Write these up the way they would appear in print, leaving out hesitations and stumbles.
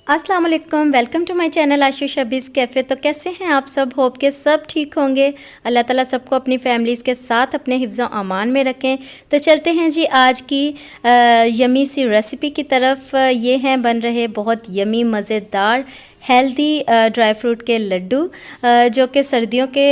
अस्सलाम वालेकुम, welcome to my channel Ashu Shabiz cafe. तो कैसे हैं आप सब? होप के सब ठीक होंगे। अल्लाह ताला सबको अपनी फैमिलीज़ के साथ अपने हिफ्ज़ अमान में रखें। तो चलते हैं जी आज की यमी सी रेसिपी की तरफ। ये हैं बन रहे बहुत यमी मज़ेदार हेल्दी ड्राई फ्रूट के लड्डू, जो कि सर्दियों के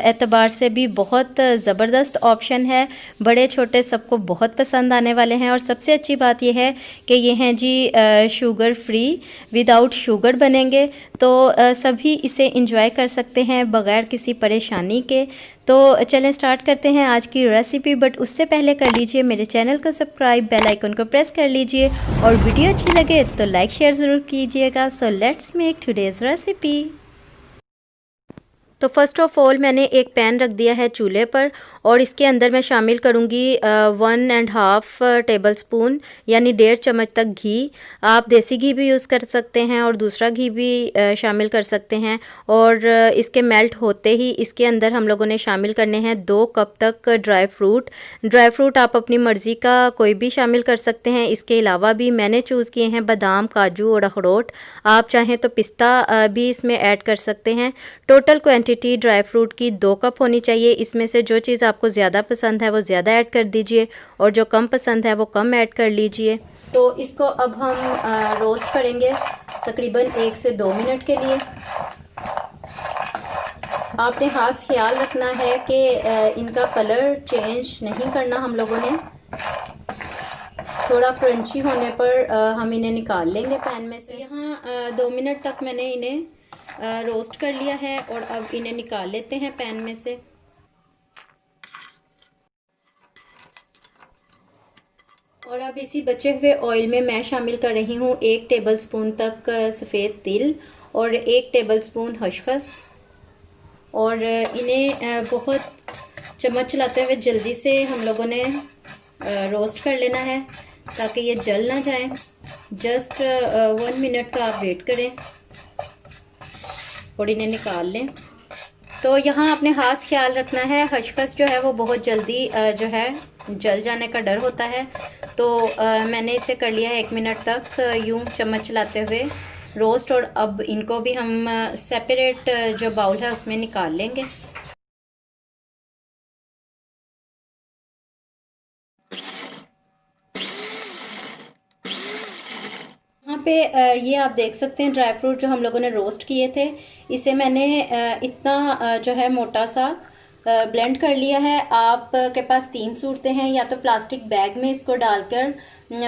एतबार से भी बहुत ज़बरदस्त ऑप्शन है। बड़े छोटे सबको बहुत पसंद आने वाले हैं। और सबसे अच्छी बात यह है कि ये हैं जी शुगर फ्री, विदाउट शुगर बनेंगे, तो सभी इसे इंजॉय कर सकते हैं बग़ैर किसी परेशानी के। तो चलें स्टार्ट करते हैं आज की रेसिपी। बट उससे पहले कर लीजिए मेरे चैनल को सब्सक्राइब, बेल आइकन को प्रेस कर लीजिए और वीडियो अच्छी लगे तो लाइक शेयर ज़रूर कीजिएगा। So let's make today's recipe. तो फ़र्स्ट ऑफ़ ऑल मैंने एक पैन रख दिया है चूल्हे पर और इसके अंदर मैं शामिल करूँगी 1.5 टेबल स्पून यानी 1.5 चम्मच तक घी। आप देसी घी भी यूज़ कर सकते हैं और दूसरा घी भी शामिल कर सकते हैं। और इसके मेल्ट होते ही इसके अंदर हम लोगों ने शामिल करने हैं 2 कप तक ड्राई फ्रूट आप अपनी मर्ज़ी का कोई भी शामिल कर सकते हैं। इसके अलावा भी मैंने चूज़ किए हैं बादाम, काजू और अखरोट। आप चाहें तो पिस्ता भी इसमें ऐड कर सकते हैं। टोटल क्वांटिटी ड्राई फ्रूट की 2 कप होनी चाहिए। इसमें से जो चीज़ आपको ज़्यादा पसंद है वो ज़्यादा ऐड कर दीजिए और जो कम पसंद है वो कम ऐड कर लीजिए। तो इसको अब हम रोस्ट करेंगे तकरीबन 1 से 2 मिनट के लिए। आपने खास ख्याल रखना है कि इनका कलर चेंज नहीं करना हम लोगों ने। थोड़ा क्रंची होने पर हम इन्हें निकाल लेंगे पैन में से। यहाँ 2 मिनट तक मैंने इन्हें रोस्ट कर लिया है और अब इन्हें निकाल लेते हैं पैन में से। और अब इसी बचे हुए ऑयल में मैं शामिल कर रही हूँ 1 टेबलस्पून तक सफ़ेद तिल और 1 टेबलस्पून खसखस। और इन्हें बहुत चम्मच चलाते हुए जल्दी से हम लोगों ने रोस्ट कर लेना है ताकि ये जल ना जाए। जस्ट 1 मिनट का आप वेट करें और इन्हें निकाल लें। तो यहाँ आपने खास ख्याल रखना है, खसखस जो है वो बहुत जल्दी जो है जल जाने का डर होता है। तो मैंने इसे कर लिया है 1 मिनट तक यूं चम्मच चलाते हुए रोस्ट। और अब इनको भी हम सेपरेट जो बाउल है उसमें निकाल लेंगे। यहाँ पे ये आप देख सकते हैं ड्राई फ्रूट जो हम लोगों ने रोस्ट किए थे, इसे मैंने इतना जो है मोटा सा ब्लेंड कर लिया है। आप के पास 3 सूरतें हैं, या तो प्लास्टिक बैग में इसको डालकर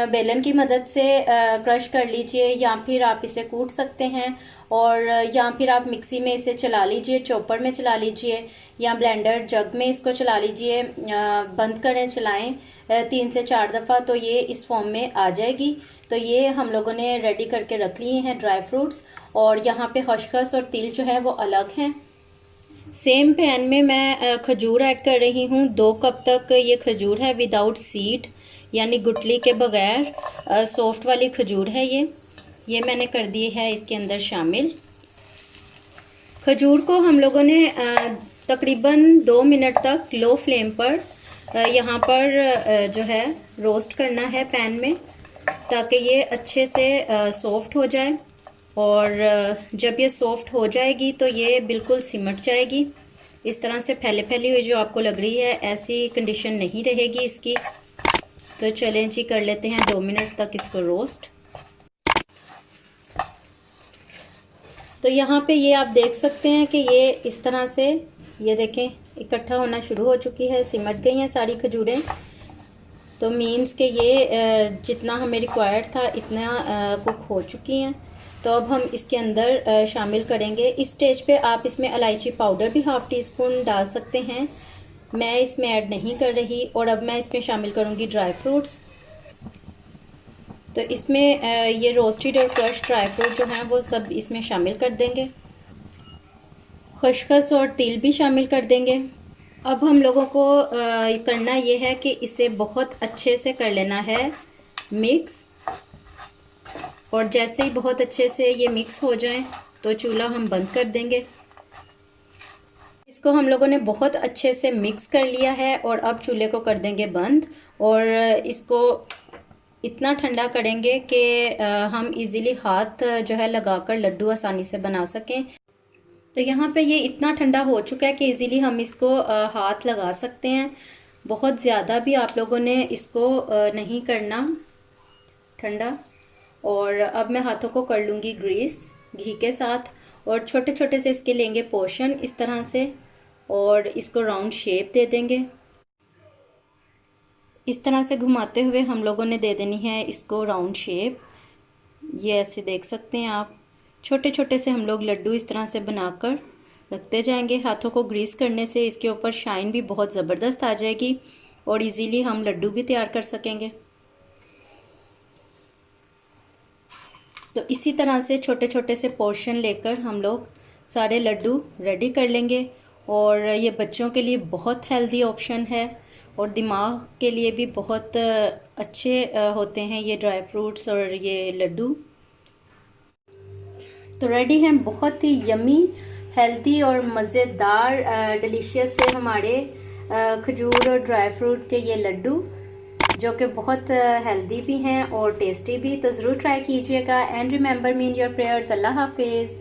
बेलन की मदद से क्रश कर लीजिए, या फिर आप इसे कूट सकते हैं, और या फिर आप मिक्सी में इसे चला लीजिए, चॉपर में चला लीजिए, या ब्लेंडर जग में इसको चला लीजिए। बंद करें, चलाएं 3 से 4 दफ़ा तो ये इस फॉर्म में आ जाएगी। तो ये हम लोगों ने रेडी करके रख लिए हैं ड्राई फ्रूट्स। और यहाँ पे खसखस और तिल जो है वो अलग हैं। सेम पैन में मैं खजूर ऐड कर रही हूँ 2 कप तक। ये खजूर है विदाउट सीड यानी गुठली के बगैर, सॉफ्ट वाली खजूर है ये मैंने कर दी है इसके अंदर शामिल। खजूर को हम लोगों ने तकरीबन 2 मिनट तक लो फ्लेम पर यहाँ पर जो है रोस्ट करना है पैन में, ताकि ये अच्छे से सॉफ्ट हो जाए। और जब ये सॉफ्ट हो जाएगी तो ये बिल्कुल सिमट जाएगी। इस तरह से फैली फैली हुई जो आपको लग रही है, ऐसी कंडीशन नहीं रहेगी इसकी। तो चलें जी, कर लेते हैं 2 मिनट तक इसको रोस्ट। तो यहाँ पे ये आप देख सकते हैं कि ये इस तरह से, ये देखें इकट्ठा होना शुरू हो चुकी है, सिमट गई हैं सारी खजूरें। तो मीन्स कि ये जितना हमें रिक्वायर्ड था इतना कुक हो चुकी हैं। तो अब हम इसके अंदर शामिल करेंगे। इस स्टेज पे आप इसमें इलायची पाउडर भी ½ टीस्पून डाल सकते हैं। मैं इसमें ऐड नहीं कर रही। और अब मैं इसमें शामिल करूँगी ड्राई फ्रूट्स। तो इसमें ये रोस्टेड और क्रश ड्राई फ्रूट जो हैं वो सब इसमें शामिल कर देंगे। खसखस और तिल भी शामिल कर देंगे। अब हम लोगों को करना ये है कि इसे बहुत अच्छे से कर लेना है मिक्स। और जैसे ही बहुत अच्छे से ये मिक्स हो जाए तो चूल्हा हम बंद कर देंगे। इसको हम लोगों ने बहुत अच्छे से मिक्स कर लिया है और अब चूल्हे को कर देंगे बंद। और इसको इतना ठंडा करेंगे कि हम इजीली हाथ जो है लगाकर लड्डू आसानी से बना सकें। तो यहाँ पे ये इतना ठंडा हो चुका है कि इजीली हम इसको हाथ लगा सकते हैं। बहुत ज़्यादा भी आप लोगों ने इसको नहीं करना ठंडा। और अब मैं हाथों को कर लूँगी ग्रीस घी के साथ, और छोटे छोटे से इसके लेंगे पोर्शन इस तरह से, और इसको राउंड शेप दे देंगे। इस तरह से घुमाते हुए हम लोगों ने दे देनी है इसको राउंड शेप। ये ऐसे देख सकते हैं आप, छोटे छोटे से हम लोग लड्डू इस तरह से बनाकर रखते जाएंगे। हाथों को ग्रीस करने से इसके ऊपर शाइन भी बहुत ज़बरदस्त आ जाएगी और इजीली हम लड्डू भी तैयार कर सकेंगे। तो इसी तरह से छोटे छोटे से पोर्शन लेकर हम लोग सारे लड्डू रेडी कर लेंगे। और ये बच्चों के लिए बहुत हेल्दी ऑप्शन है और दिमाग के लिए भी बहुत अच्छे होते हैं ये ड्राई फ्रूट्स और ये लड्डू। तो रेडी हैं बहुत ही यमी, हेल्दी और मज़ेदार डिलीशियस से हमारे खजूर और ड्राई फ्रूट के ये लड्डू, जो कि बहुत हेल्दी भी हैं और टेस्टी भी। तो ज़रूर ट्राई कीजिएगा। And remember me in your prayers. अल्लाह हाफिज़।